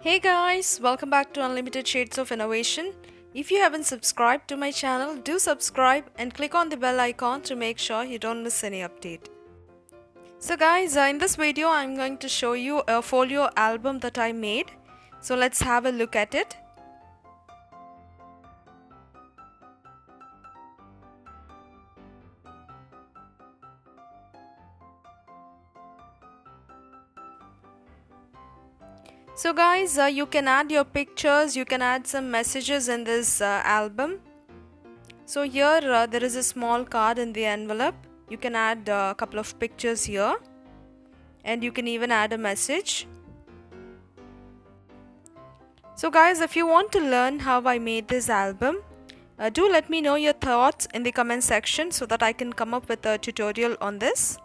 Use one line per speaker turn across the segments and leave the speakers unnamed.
Hey guys, welcome back to Unlimited Shades of Innovation. If you haven't subscribed to my channel, do subscribe and click on the bell icon to make sure you don't miss any update. So guys, in this video I'm going to show you a folio album that I made. So let's have a look at it. So guys, you can add your pictures, you can add some messages in this album. So here there is a small card in the envelope. You can add a couple of pictures here and you can even add a message. So guys, if you want to learn how I made this album, do let me know your thoughts in the comment section so that I can come up with a tutorial on this.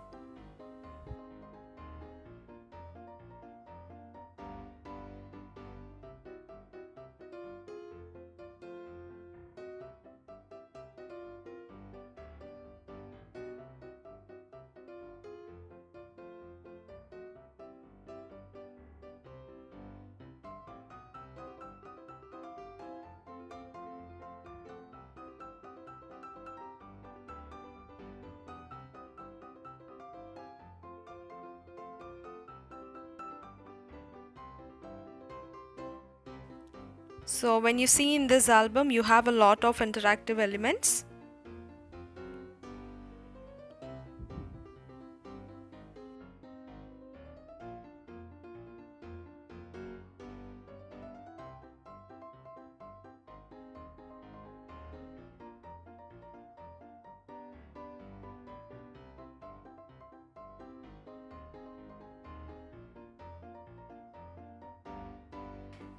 So when you see in this album, you have a lot of interactive elements.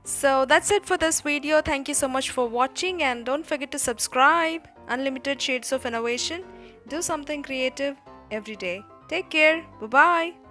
So that's it for this video. Thank you so much for watching and don't forget to subscribe. Unlimited Shades of Innovation. Do something creative every day. Take care. Bye-bye.